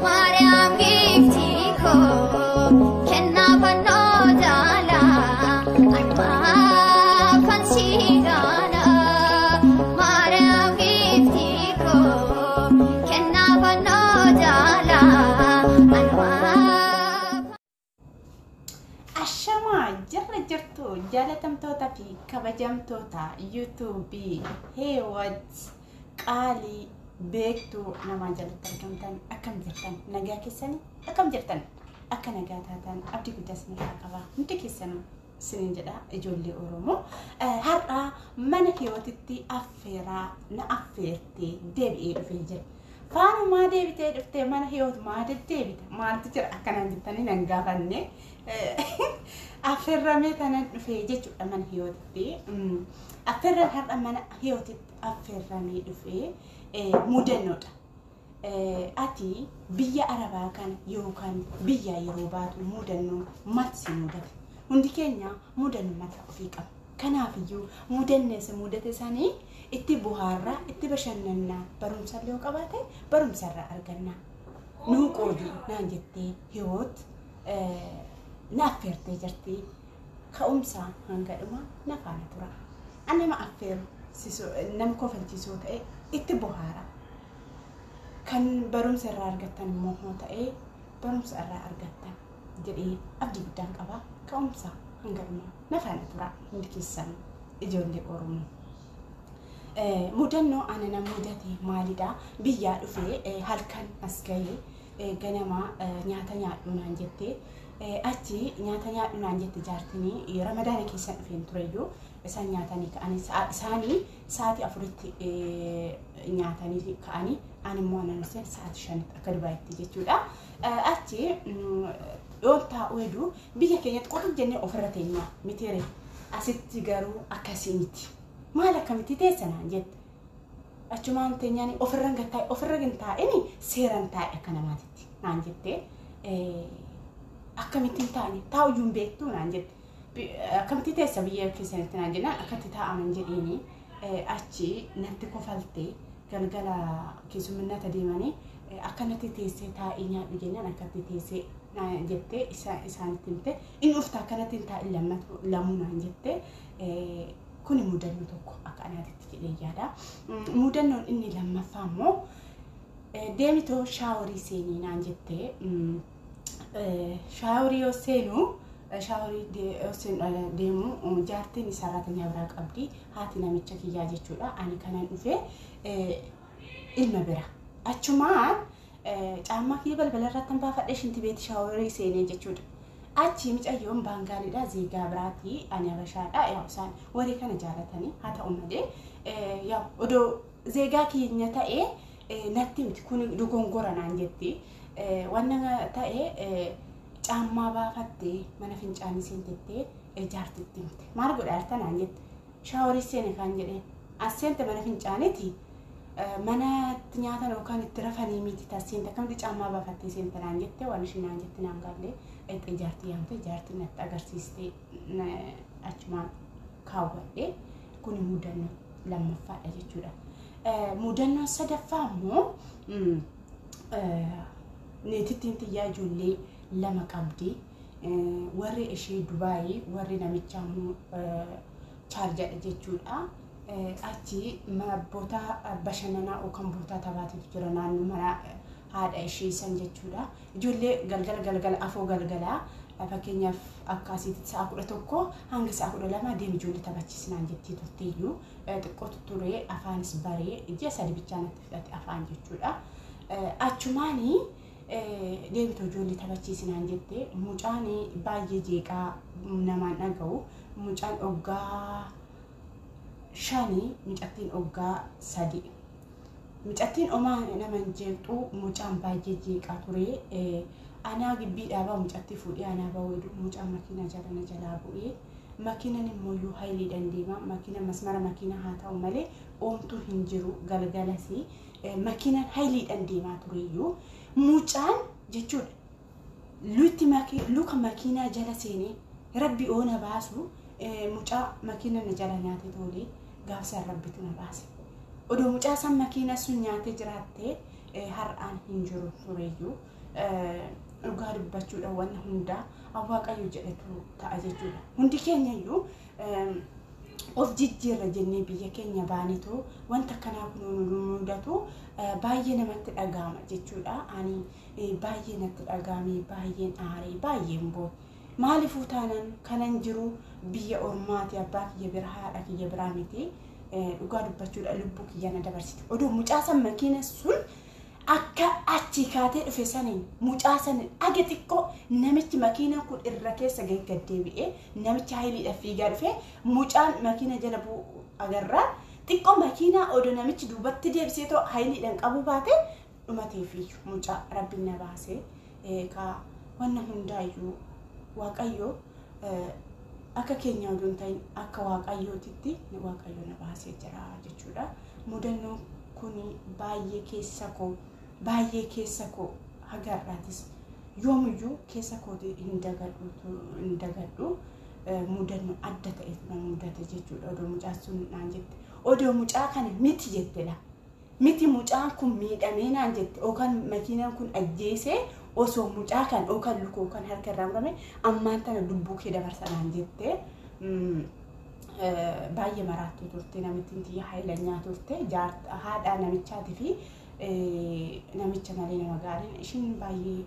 Mariam Giftico, Kenapano Dala, Anma Fansigana, Mariam Giftico, Kenapano Dala, Anma. Ashama jarra jirtu jaalatamtoota fi kabajamtoota YouTube Heewwat qaalii beektuu namaa jalatti argamtan akkam jirtan nagaa keessanii akkam jirtan akka nagaa taatan abdii guddaa sinirraa qaba hundi keessanuu sinin jedha ijoollee Oromoo har'a mana Heewwatitti affeeraa na affeertee deebi'ee dhufee jira. Faanumaa deebitee dhuftee mana Heewwat maa deddeebite maaltu jira akkanaan jettanii nan gaafanne affeerramee tanan dhufee jechuudha mana Heewwatitti. Affeerran har'a mana Heewwatitti affeerramee dhufee mudannoodha. Ati biyya Arabaa kana yookaan biyya yeroo baatu mudannoo marsi mudate. Hundi keenya mudannoo mataa ofii qaba. Kanaafiyyuu mudanneessa mudate sanii itti buhaarraa itti bashannannaa barumsa illee qabaate barumsarraa argannaa. Nuu qoodii naan jettee Heewwat na affeertee jirti. Ka'umsa hanga dhuma na faana tura. Ani nama affeeru nama kofalchiisoo ta'e itti buhaara. Kan barumsa irraa argattan immoo ta'e barumsa irraa argattan jedhee abdii guddaan qaba. Ka'umsa hanga dhuma na faana tura hundi keessan ijoollee Oromoo. Mudannoo ana nama mudate maalidha? Biyyaa dhufee halkan as gahee ganama nyaata nyaadhu naan jettee achi nyaata nyaadhu naan jette jaartinii Ramadaana keessa dhufeen tureyyuu isaan nyaatanii ka'anii isaanii sa'aatii 4tti nyaatanii ka'anii ani immoo anan sa'aatii 5tti akka Dubaayitti jechuudha. Achi dhoontaa weeduu biyya keenyatti qotuuf jennee ofirra teenya mitiire asitti garuu akkasii miti. Maal akkamitti teessanaan jette achumaan teenyaan ofirra gattaa ofirra gintaa'ini seeran taa'e akka namaatitti naan jettee akkamittiin taa'ani taa'uyyuun beektuu naan jette akkamitti teessa biyya keessanitti naan jennaan akkatti taa'aman jedheeni achi natti kofaltee galgala keessumminata deemanii akkanatti teessee taa'ee nyaadhu jennaan akkatti teessee jettee isaanitti himte inni ufta akkanatti taa'e lamuu naan jettee kuni mudannoo tokko akka anaatitti jedhee yaada. Mudannoon inni lammaffaa immoo deemitoo shaaworii seenii naan jettee shaaworii yoo seenu shaaworii deemu jaartiin sararatanyaa biraa qabdi haati namicha kiyyaa jechuudha. Ani kanan dhufee ilma bira achumaan caammaa kiyya balbala irratti baafadhee shinti beeti shaaworii seenee jechuudha. Achi micayyoon baangaaliidha zeegaa biraati ani Habashaadha yaa isaan waree kana jaalatanii haa ta'u malee yaa odoo zeegaa keenya ta'ee natti miti kun dogongora naan jetti wanna ta'ee caammaa baafattee mana fincaanii seentettee jaartitti himte maal godhaarta naan jetti shaaworii seene kan jedheen as seente mana fincaaniiti mana nyaata yookaan itti rafanii miti taasiseente akkamitti caammaa baafattee seente naan jette waan isheen naan jetti naan gallee itti jaartii yaamte jaartiin natti agarsiistee achumaan kaawwadhee kun mudannoo lammaffaadha jechuudha. Mudannoo sadaffaa immoo neetittiin tiyyaa ijoollee lama qabdi. Warri ishee Dubaayii warri namichaa immoo Chaarjadha jechuudha. Achi abboota bashannanaa yookaan boota taphaatiif jira naannoo mana haadha ishee san jechuudha. Ijoollee galgala afoo galgalaa fakkeenyaaf akkasitti sa'a 11 hanga sa'a 12 deemi ijoollee taphachiisnaan jettee turteeyyuu xiqqoo turee afaanis baree ija sadi bichaa natti fudhate afaan jechuudha. Achumaanii deemtoo ijoollee taphachiisnaan jettee mucaan baay'ee jeeqaa namaan dhaga'u mucaan oggaa 5 mucattiin oggaa 3 mucattiin omaa nama jeeqxu mucaan baay'ee jeeqaa ture anaa gibbii dhaabaa mucatti fuudhee anaa baweedu mucaan makiina jalaa bu'ee makiinaan immoo yoo haayilii dandeema makiina masmara makiina haa ta'u malee oomtuu hin jiru galgalasi makiinaan haayilii dandeemaa tureyyuu mucaan jechuudha luka makiinaa jala seenee rabbi oona baasu mucaa makiina na jala nyaate tolee gaafsa rabbitu na baase odoo mucaa san makiina sun nyaate jiraatte har'aan hin jiru tureyyuu dhugaa dubbachuudha wanna hundaa Waaqayyo jedhatu ta'a jechuudha. Hundi keenyayyuu of jijjiirra jennee biyya keenya baanitu wanta kanaa kun mudatu baay'ee namatti dhaga'ama jechuudha. Ani baay'ee natti dhaga'ame baay'een aaree baay'een boo maaliifuu taanaan kanan jiru biyya ormaati abbaa kiyya bira haadha kiyya biraa miti dhugaa dubbachuudha lubbuu kiyya na dabarsite. Odoo mucaasan makiina sun akka achi kaatee dhufe saniin mucaasan aga xiqqoo namichi makiina kun irra keessa gaggaddeebi'ee namichi hayiliidhaaf fiigaa dhufe mucaan makiina jala bu'u agarraa xiqqoo makiina odoo namichi duubatti deebisee too hayiliidhaan qabu baate dhumatee fi mucaa rabbiin na baasee ka wanna hundaayyuu Waaqayyo akka keenya odoon ta'in akka Waaqayyootitti Waaqayyo na baasee jira jechuudha. Mudannoo kuni baay'ee keessa koo hagarraatis yoomiyyuu keessa kooti hin dagadhu mudannoo adda ta'etu na mudate jechuudha. Odoo mucaa sun naan jette odoo mucaa kana miti jettedha. Miti mucaan kun miidhamee naan jette yookaan makiinaan kun ajjeesee osoo mucaa kan yookaan lukoo kan harka irraa murame ammaan tana lubbuu kee dabarsa naan jette. Baay'ee maraattuu turte namittiin tiyya haayilanyaa turte haadha namichaatii fi namicha malee nama gaariin ishiin baay'ee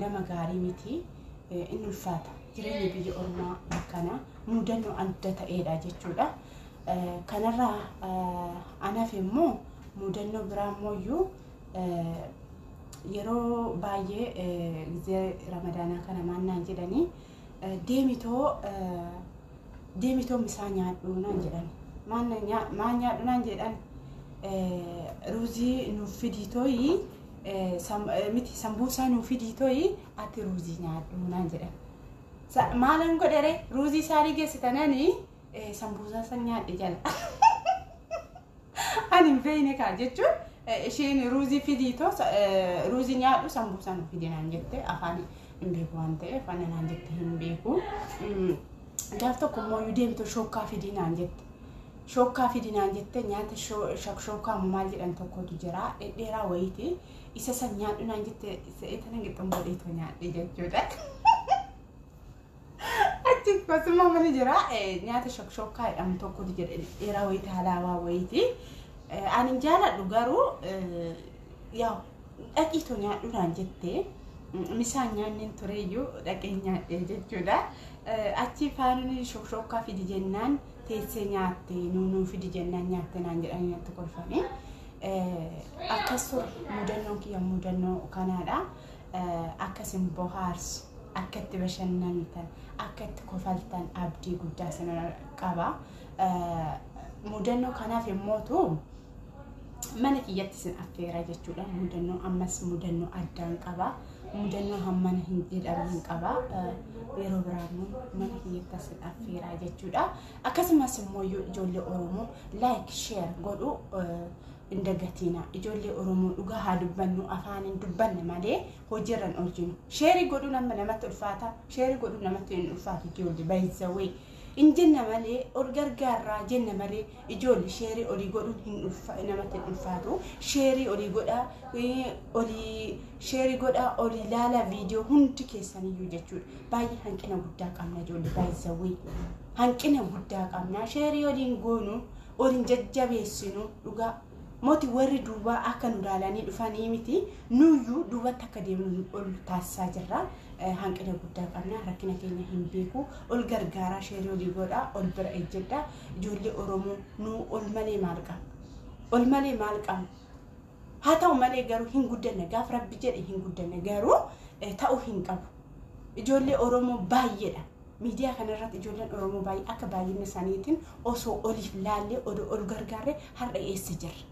nama gaarii miti inni ulfaata jireenya biyya ormaa akkana mudannoo adda ta'eedha jechuudha. Kanarraa anaaf immoo mudannoo biraa immoo yeroo baay'ee gizee ramadaanaa kana maannaan jedhanii deemitoo misaa nyaadhu naan jedhan maan nyaadhu naan jedhan ruuzii nuuf fiditooyi miti sambuusaa nuuf fiditooyi ati ruuzii nyaadhu naan jedhan maalan godhere ruuzii saarii geessitananii sambuusaa san nyaadhe jala ani hin beekne kaa jechuun isheen ruuzii fiditoo ruuzii nyaadhu sambuusaa nuuf fidi naan jette afaan hin beeku waan ta'eef ana naan jette hin beeku. Gaaf tokko immoo deemtoo shokkaa fidi naan jette. Shokkaa fidi naan jette nyaata shokkaa maal jedhan tokkotu jira dheeraa wayiiti isa san nyaadhu naan jette se'eetana qixxumboodheetoo nyaadhe jechuudha. Achi kosuma mali jira nyaata shokkaa jedhamu tokkotu jira dheeraa wayiiti halaawaa wayiiti. Ani jaaladhu garuu yaa dhaqiitoo nyaadhu naan jette misaan nyaanneen tureyyuu dhaqee nyaadhe jechuudha. Achi faanuni shokkaa fidi jennaan teessee nyaatte nuunuu fidi jennaan nyaatte naan jedhanii natti kolfame. Akkasuma mudannoo kiyya mudannoo kanaadha. Akkasin bohaarsu akka itti bashannantan akka itti kofaltan abdii guddaa sana qaba. Mudannoo kanaaf immootu mana kiyyatti sin affeera jechuudha. Mudannoo ammas mudannoo addaan qaba. Mudannoo hammana hin jedhamin qaba. Yeroo biraammoo mana kiyyatti sin affeera jechuudha. Akkasumas immoo ijoollee Oromoo like share godhu indagatina. Ijoollee Oromoo dhugaa haa dubbannu afaanin dubbanne malee hojiirran oolchinu. Share godhu namatti ulfaata. Share godhu namatti hin ulfaatu ijoollee by the way. Injenna malee ol gargaarraa jenna malee ijoollee sheerii olii godhuun hin namatti ulfaatu. Sheerii olii godhaa sheerii godhaa olii ilaala viidiyoo hundi keessaniyyuu jechuudha. Baay'ee hanqina guddaa qabna ijoollee baay'isawwee hanqina guddaa qabna. Sheerii oliin goonu oliin jajjabeessinu dhugaa mootii warri duubaa akka nu ilaalanii dhufanii miti nuyyuu duubatti akka deemnu ol taasisaa jirra. Hanqina guddaa qabna rakkina keenya hin beeku ol gargaaraa sheerii olii godhaa ol bira ejjedha. Ijoollee Oromoo nu ol malee maal qabna haa ta'u malee garuu hin guddanne gaaf rabbi jedhe hin guddanne garuu ta'uu hin qabu. Ijoollee Oromoo baay'eedha. Miidiyaa kanarratti ijoolleen Oromoo baay'ee akka baay'ina isaaniitiin osoo oliif laallee ol gargaarree har'a eessa jirra.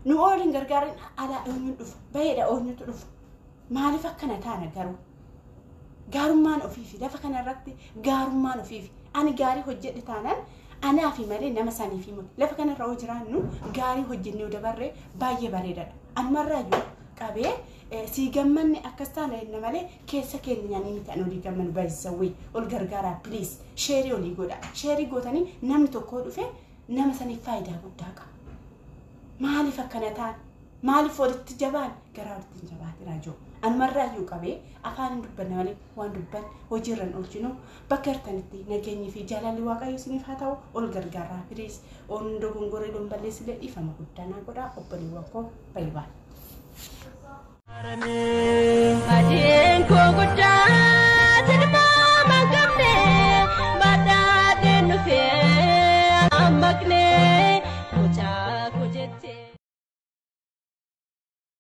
Nu oliin gargaarreen alaa eenyuun dhufa baay'eedha eenyutu dhufa maaliif akkana taana garuu. Gaarummaan ofiifi lafa kanarratti gaarummaan ofiifi ani gaarii hojjedhe taanaan anaafi malee nama saniifi lafa kanarra hoo jiraannu gaarii hojjennee dabarree baay'ee bareedaadha. Anumarraayyuu qabee si gammanne akkas taana jenna malee keessa keenyaan miti an olii gammannu baay'isawwee ol gargaaraa please sheerii olii godha. Sheerii gootanii namni tokko dhufe nama saniif faayidaa guddaa qaba. Maaliif akkana taana? maaliif walitti jabaan garaa walitti jabaati raajoo anmarraa iyyuu qabee afaan dubbanna malee waan dubban hojiirran oolchinu bakka hirtanitti nageenyi fi jaalalli waaqayyo isiniif haa ta'u ol gargaaraa firiis ondoo gongoree loon balleessilee dhiifama guddaa naa godhaa obboleewwan koo baay'ee.